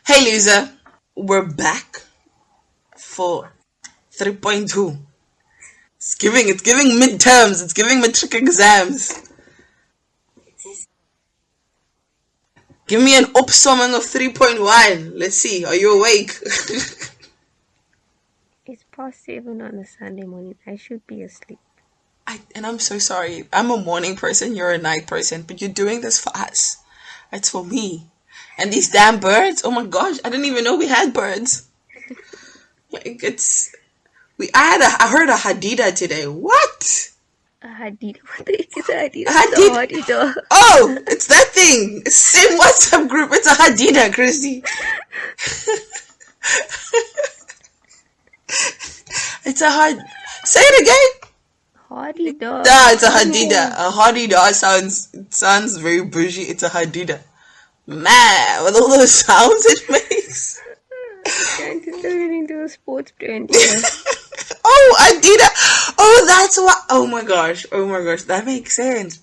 Hey loser, we're back for 3.2. It's giving midterms, it's giving matric exams. Give me an opsomming of 3.1. Let's see, are you awake? It's past 7 on a Sunday morning. I should be asleep. And I'm so sorry. I'm a morning person, you're a night person, but you're doing this for us. It's for me. And these damn birds, oh my gosh, I didn't even know we had birds. Like, I heard a hadida today. What? A hadid. What the heck is a hadid? Hadid. Oh, it's that thing. It's the same WhatsApp group. It's a hadida, Christy. It's a had. Say it again. Hadida. Nah, it's a hadida. A hadida sounds very bougie. It's a hadida. Man, with all those sounds it makes. Trying to turn it into a sports brand here. Oh, Adidas. Oh, that's what. Oh my gosh. That makes sense.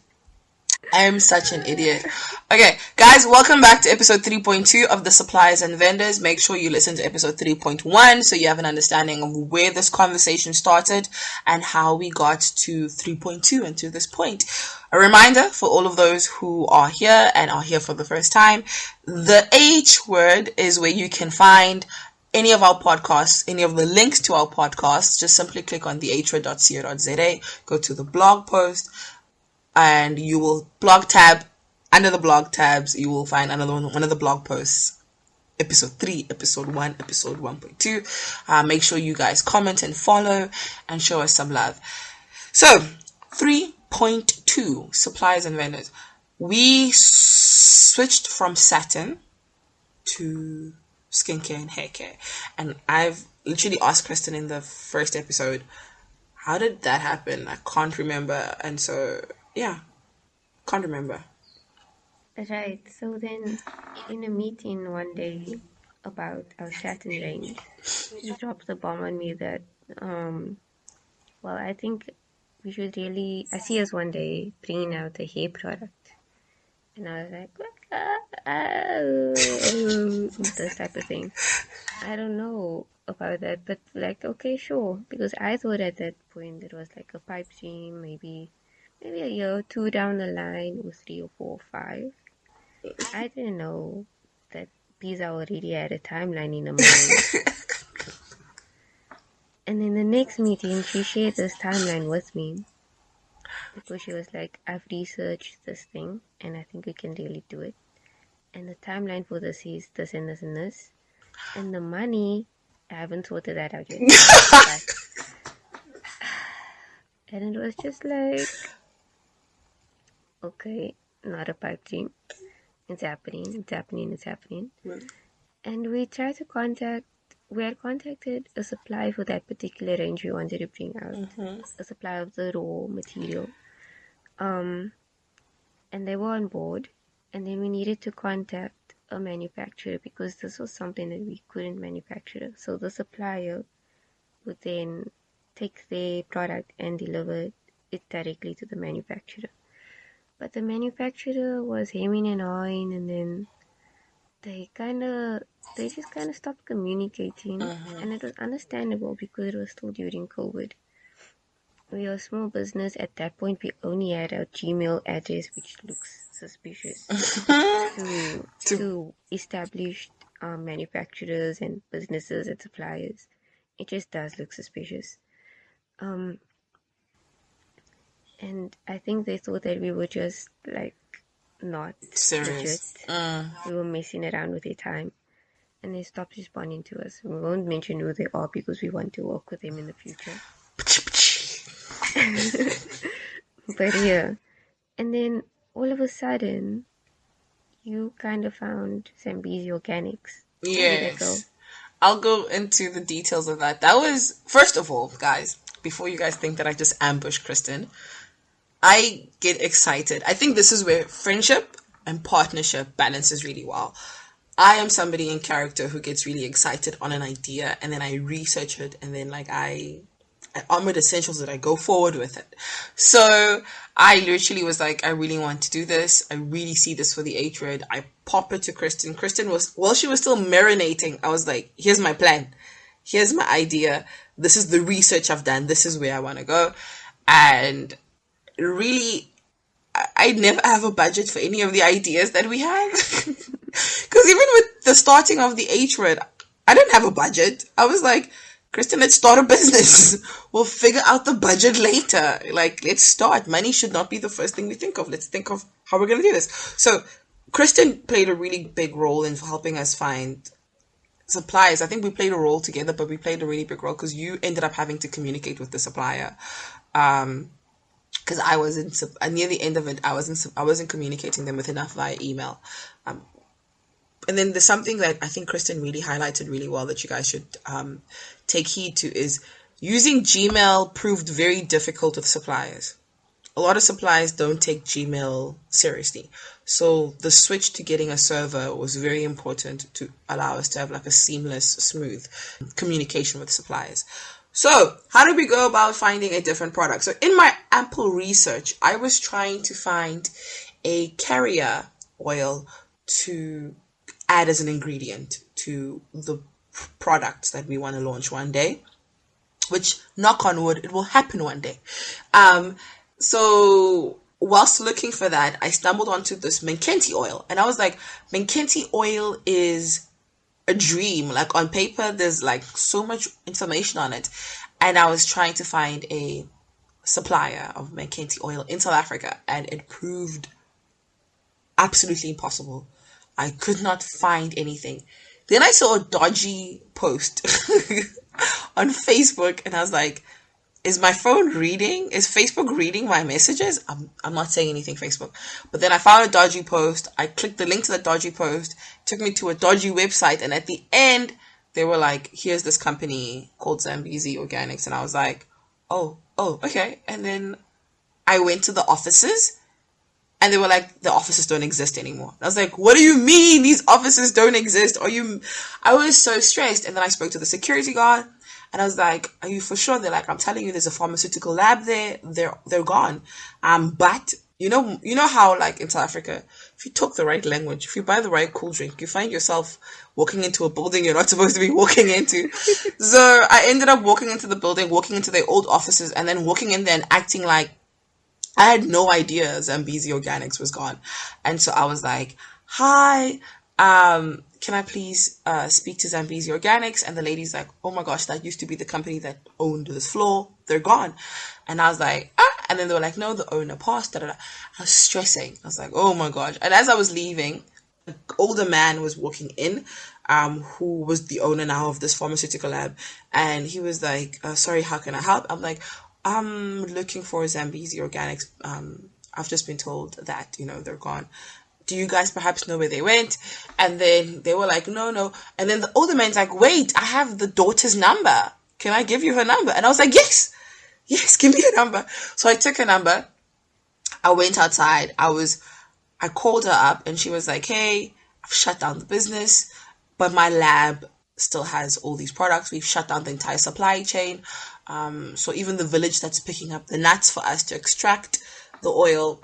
I am such an idiot. Okay, guys, welcome back to episode 3.2 of the Suppliers and Vendors. Make sure you listen to episode 3.1 so you have an understanding of where this conversation started and how we got to 3.2 and to this point. A reminder for all of those who are here and are here for the first time, the H word is where you can find any of our podcasts, any of the links to our podcasts. Just simply click on theword.co.za, go to the blog post, and you will blog tab. Under the blog tabs, you will find another one of the blog posts. Episode 3, episode 1, episode 1.2. Make sure you guys comment and follow and show us some love. So, 3.2, suppliers and vendors. We switched from satin to skincare and hair care. And I've literally asked Kristen in the first episode, how did that happen? I can't remember. And so, yeah, can't remember. Right. So then, in a meeting one day about our satin range, she dropped the bomb on me that, well, I think we should really. I see us one day bringing out a hair product. And I was like, this type of thing. I don't know about that, but like, okay, sure. Because I thought at that point it was like a pipe dream, maybe a year or two down the line, or 3 or 4 or 5. I didn't know that these are already had a timeline in the mind. And in the next meeting, she shared this timeline with me. Because she was like, I've researched this thing and I think we can really do it. And the timeline for this is this and this and this. And the money, I haven't sorted that out yet. And it was just like, okay, not a pipe dream. It's happening. And we tried to we had contacted a supplier for that particular range we wanted to bring out. A supplier of the raw material. And they were on board. And then we needed to contact a manufacturer because this was something that we couldn't manufacture. So the supplier would then take their product and deliver it directly to the manufacturer. But the manufacturer was hemming and hawing, and then they just kind of stopped communicating. And it was understandable because it was still during COVID. We are a small business. At that point, we only had our Gmail address, which looks suspicious, to established manufacturers and businesses and suppliers. It just does look suspicious. And I think they thought that we were just like not serious. Legit. We were messing around with their time. And they stopped responding to us. We won't mention who they are because we want to work with them in the future. But yeah. And then all of a sudden, you kind of found Zambezi Organics. Yes. I'll go into the details of that. That was, first of all, guys, before you guys think that I just ambushed Kristen, I get excited. I think this is where friendship and partnership balances really well. I am somebody in character who gets really excited on an idea and then I research it and then like I armored essentials that I go forward with it. So I literally was like, I really want to do this. I really see this for the H-word. I pop it to Kristen. Kristen was, while she was still marinating, I was like, here's my plan. Here's my idea. This is the research I've done. This is where I want to go. And really, I never have a budget for any of the ideas that we had. Because even with the starting of the H-word, I didn't have a budget. I was like, Kristen, let's start a business. We'll figure out the budget later. Like, let's start. Money should not be the first thing we think of. Let's think of how we're going to do this. So, Kristen played a really big role in helping us find suppliers. I think we played a role together, but we played a really big role because you ended up having to communicate with the supplier. Because I wasn't, near the end of it, I wasn't communicating them with enough via email. And then there's something that I think Kristen really highlighted really well that you guys should take heed to is using Gmail proved very difficult with suppliers. A lot of suppliers don't take Gmail seriously. So the switch to getting a server was very important to allow us to have like a seamless, smooth communication with suppliers. So how do we go about finding a different product? So in my ample research, I was trying to find a carrier oil to add as an ingredient to the products that we want to launch one day, which, knock on wood, it will happen one day. So whilst looking for that, I stumbled onto this Menkenti oil, and I was like, Menkenti oil is a dream. Like, on paper, there's like so much information on it, and I was trying to find a supplier of Menkenti oil in South Africa, and it proved absolutely impossible. I could not find anything. Then I saw a dodgy post on Facebook, and I was like, is my phone reading? Is Facebook reading my messages? I'm not saying anything, Facebook. But then I found a dodgy post. I clicked the link to the dodgy post. It took me to a dodgy website. And at the end, they were like, here's this company called Zambezi Organics. And I was like, oh, okay. And then I went to the offices. And they were like, the offices don't exist anymore. I was like, what do you mean these offices don't exist? I was so stressed. And then I spoke to the security guard. And I was like, are you for sure? They're like, I'm telling you, there's a pharmaceutical lab there. They're gone. But you know how, like, in South Africa, if you talk the right language, if you buy the right cool drink, you find yourself walking into a building you're not supposed to be walking into. So I ended up walking into the building, walking into their old offices, and then walking in there and acting like I had no idea Zambezi Organics was gone. And so I was like, hi, can I please speak to Zambezi Organics? And the lady's like, oh my gosh, that used to be the company that owned this floor. They're gone. And I was like, ah. And then they were like, no, the owner passed. Da, da, da. I was stressing. I was like, oh my gosh. And as I was leaving, an older man was walking in, who was the owner now of this pharmaceutical lab. And he was like, sorry, how can I help? I'm like, I'm looking for Zambezi Organics. I've just been told that, they're gone. Do you guys perhaps know where they went? And then they were like, no. And then the older man's like, wait, I have the daughter's number. Can I give you her number? And I was like, yes, give me her number. So I took her number. I went outside. I called her up and she was like, hey, I've shut down the business, but my lab still has all these products. We've shut down the entire supply chain. So even the village that's picking up the nuts for us to extract the oil,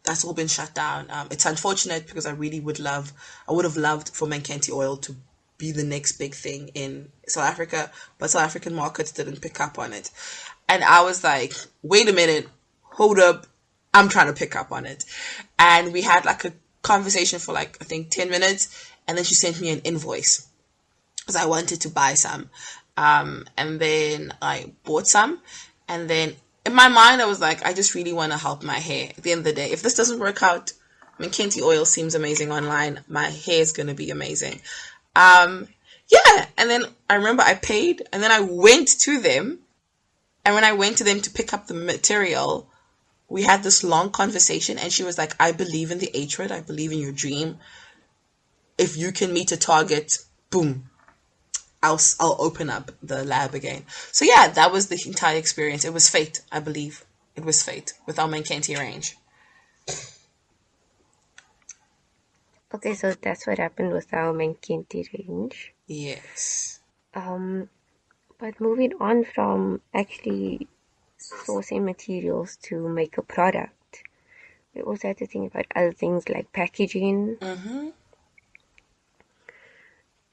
that's all been shut down. It's unfortunate because I would have loved for Menkenti oil to be the next big thing in South Africa, but South African markets didn't pick up on it. And I was like, wait a minute, hold up, I'm trying to pick up on it. And we had like a conversation for like, I think 10 minutes. And then she sent me an invoice because I wanted to buy some. And then I bought some. And then in my mind, I was like, I just really want to help my hair. At the end of the day, if this doesn't work out, Menkenti oil seems amazing online. My hair is going to be amazing. Yeah. And then I remember I paid and then I went to them. And when I went to them to pick up the material, we had this long conversation and she was like, I believe in the H-word. I believe in your dream. If you can meet a target, boom, I'll open up the lab again. So yeah, that was the entire experience. It was fate, I believe. It was fate with our Menkenti range. Okay, so that's what happened with our Menkenti range. Yes. But moving on from actually sourcing materials to make a product. We also had to think about other things like packaging.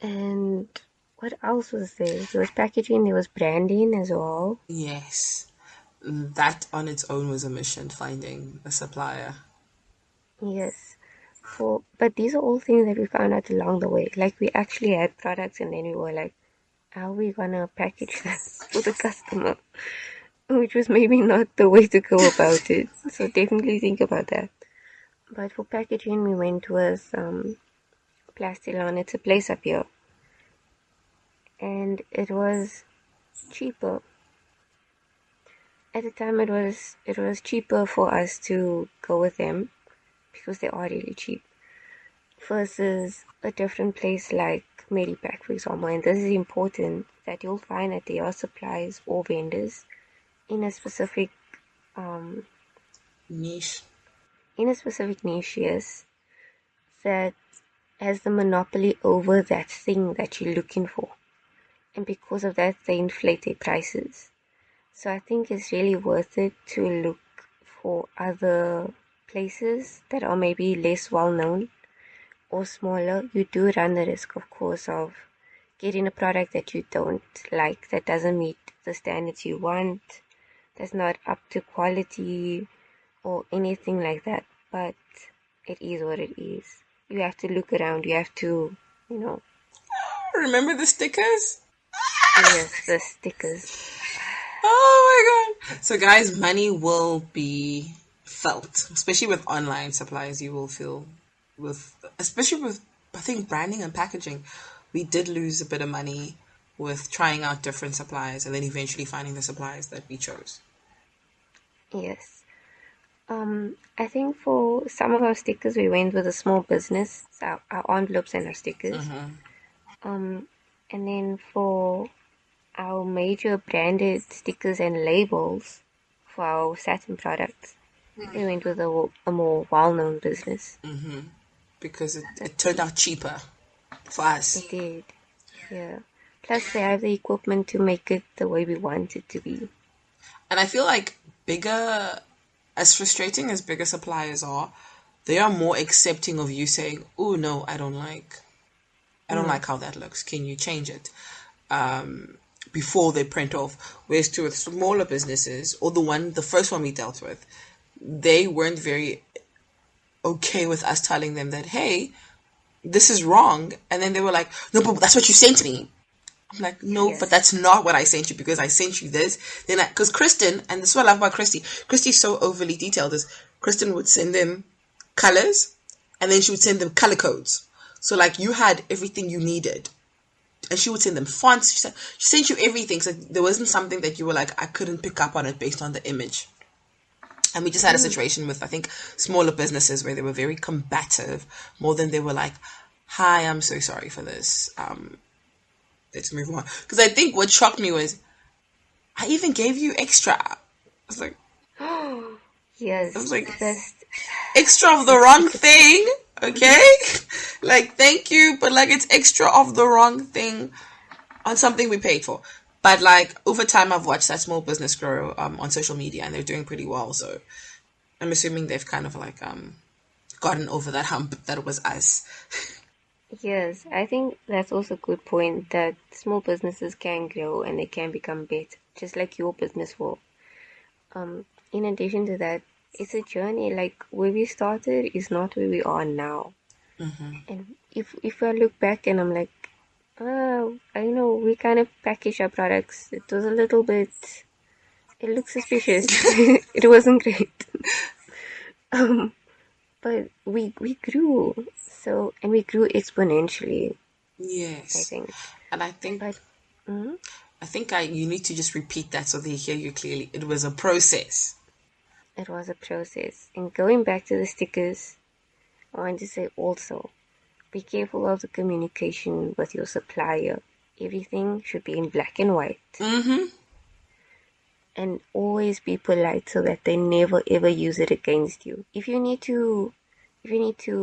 And what else was there? There was packaging, there was branding as well. Yes. That on its own was a mission, finding a supplier. Yes. But these are all things that we found out along the way. Like we actually had products and then we were like, how are we gonna package that for the customer? Which was maybe not the way to go about it. So definitely think about that. But for packaging, we went with Plastilon. It's a place up here. And it was cheaper. At the time, it was cheaper for us to go with them because they are really cheap versus a different place like Medipack, for example. And this is important that you'll find that there are suppliers or vendors in a specific um, Niche. niche, yes, that has the monopoly over that thing that you're looking for. And because of that, they inflate their prices. So I think it's really worth it to look for other places that are maybe less well known or smaller. You do run the risk, of course, of getting a product that you don't like, that doesn't meet the standards you want, that's not up to quality or anything like that. But it is what it is. You have to look around. You have to, you know, Remember the stickers? yes, the stickers. Oh my god. So guys, money will be felt, especially with online supplies. You will feel especially with, I think, branding and packaging. We did lose a bit of money with trying out different suppliers and then eventually finding the suppliers that we chose. Yes. I think for some of our stickers, we went with a small business, so our envelopes and our stickers. And then for our major branded stickers and labels for our satin products, we went with a more well-known business. Because it turned out cheaper for us. It did, yeah. Plus, they have the equipment to make it the way we want it to be. And I feel like as frustrating as bigger suppliers are, they are more accepting of you saying, "Oh no, I don't like how that looks. Can you change it?" Before they print off. Whereas to with smaller businesses, or the first one we dealt with, they weren't very okay with us telling them that, hey, this is wrong. And then they were like, no, but that's what you sent me. I'm like, no, Yes. but that's not what I sent you, because I sent you this. Then, because Kristen, and this is what I love about Christy's so overly detailed, is Kristen would send them colors, and then she would send them color codes. So like you had everything you needed. And she would send them fonts. She sent you everything. So there wasn't something that you were like, I couldn't pick up on it based on the image. And we just had a situation with, I think, smaller businesses where they were very combative, more than they were like, hi, I'm so sorry for this. Let's move on. Because I think what shocked me was, I even gave you extra. I was like, Yes, I was like, that's extra of the wrong thing, okay? Like, thank you, but like it's extra of the wrong thing on something we paid for. But like over time, I've watched that small business grow on social media, and they're doing pretty well. So I'm assuming they've kind of like gotten over that hump that it was us. yes. I think that's also a good point that small businesses can grow and they can become better, just like your business will. In addition to that, it's a journey. Like where we started is not where we are now. And if I look back and I'm like, I know we kind of package our products. It was a little bit. It looks suspicious. It wasn't great. But we grew. So and we grew exponentially. Yes, I think. and I think But mm, you need to just repeat that so they hear you clearly. It was a process. it was a process. And going back to the stickers, I want to say also, be careful of the communication with your supplier. Everything should be in black and white. And always be polite so that they never ever use it against you. If you need to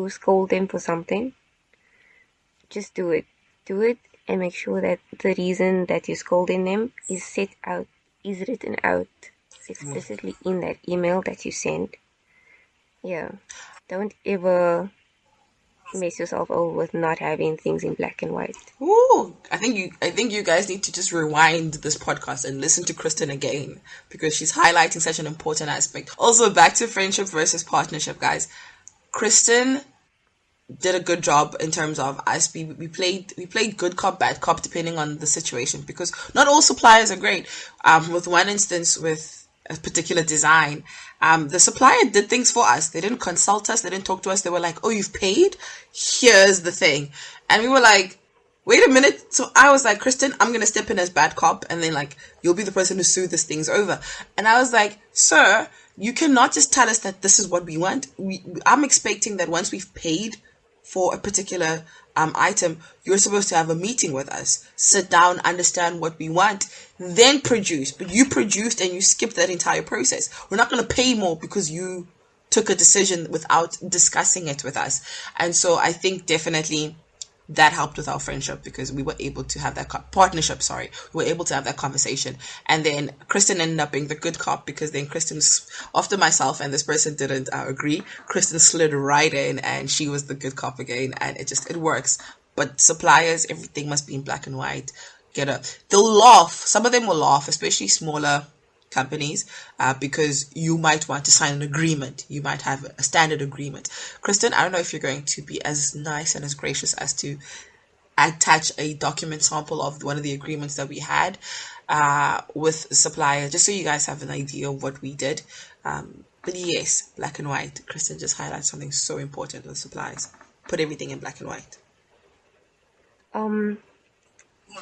scold them for something, just do it. Do it and make sure that the reason that you're scolding them is written out explicitly in that email that you send. Yeah. Don't ever mess yourself over with not having things in black and white. Ooh, I think you guys need to just rewind this podcast and listen to Kristen again because she's highlighting such an important aspect. Also, back to friendship versus partnership, guys. Kristen did a good job in terms of us. We played good cop, bad cop, depending on the situation, because not all suppliers are great. With one instance, with a particular design, the supplier did things for us. They didn't consult us. They didn't talk to us. They were like, "Oh, you've paid. Here's the thing," and we were like, "Wait a minute." So I was like, "Kristen, I'm gonna step in as bad cop, and then like you'll be the person who sue these things over." And I was like, "Sir, you cannot just tell us that this is what we want. I'm expecting that once we've paid for a particular item, you're supposed to have a meeting with us, sit down, understand what we want, then produce. But you produced and you skipped that entire process. We're not going to pay more because you took a decision without discussing it with us." And so I think definitely that helped with our friendship because we were able to have that partnership. Sorry, we were able to have that conversation. And then Kristen ended up being the good cop because then Kristen's, after myself and this person didn't agree, Kristen slid right in and she was the good cop again, and it works. But suppliers, everything must be in black and white. They'll laugh. Some of them will laugh, especially smaller companies, because you might want to sign an agreement. You might have a standard agreement. Kristen, I don't know if you're going to be as nice and as gracious as to attach a document sample of one of the agreements that we had with suppliers, just so you guys have an idea of what we did. But yes, black and white. Kristen just highlights something so important with suppliers. Put everything in black and white.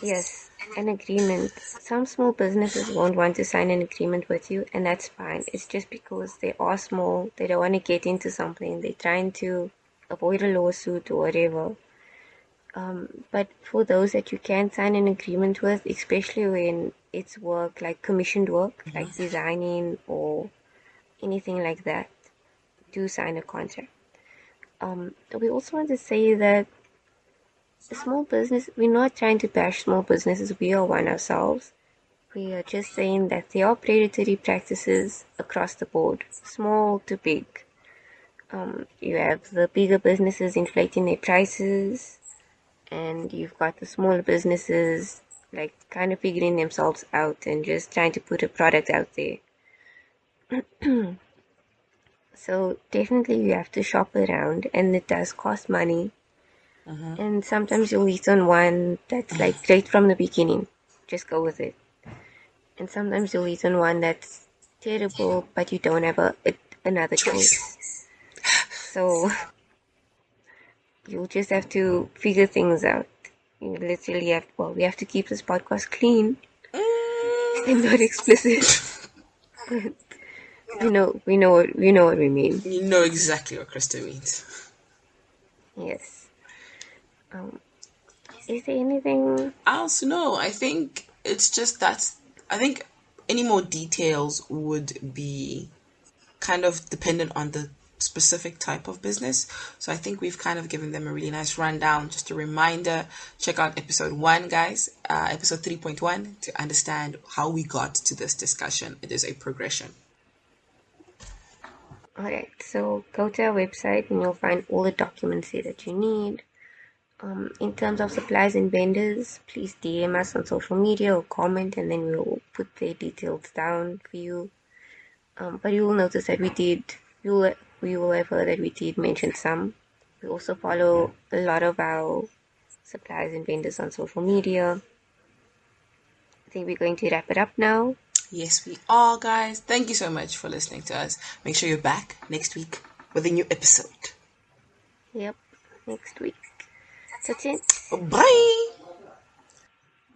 Yes, an agreement. Some small businesses won't want to sign an agreement with you, and that's fine. It's just because they are small, they don't want to get into something, they're trying to avoid a lawsuit or whatever. But for those that you can sign an agreement with, especially when it's work like commissioned work, like designing or anything like that, do sign a contract. We also want to say that a small business, we're not trying to bash small businesses, we are one ourselves. We are just saying that there are predatory practices across the board, small to big. You have the bigger businesses inflating their prices, and you've got the smaller businesses like kind of figuring themselves out and just trying to put a product out there. So definitely you have to shop around, and it does cost money. And sometimes you'll hit on one that's like great from the beginning. Just go with it. And sometimes you'll hit on one that's terrible, but you don't have another choice. So you'll just have to figure things out. You literally have, well, we have to keep this podcast clean and not explicit. we know what we mean. You know exactly what Kristen means. Yes. Is there anything else? No, I think it's just I think any more details would be kind of dependent on the specific type of business. So I think we've kind of given them a really nice rundown. Just a reminder, check out episode 1, guys, episode 3.1, to understand how we got to this discussion. It is a progression. Alright, so go to our website and you'll find all the documents there that you need. In terms of suppliers and vendors, please DM us on social media or comment, and then we'll put their details down for you. But you will notice that we will have heard that we did mention some. We also follow a lot of our suppliers and vendors on social media. I think we're going to wrap it up now. Yes, we are, guys. Thank you so much for listening to us. Make sure you're back next week with a new episode. Yep, next week. That's it. Bye.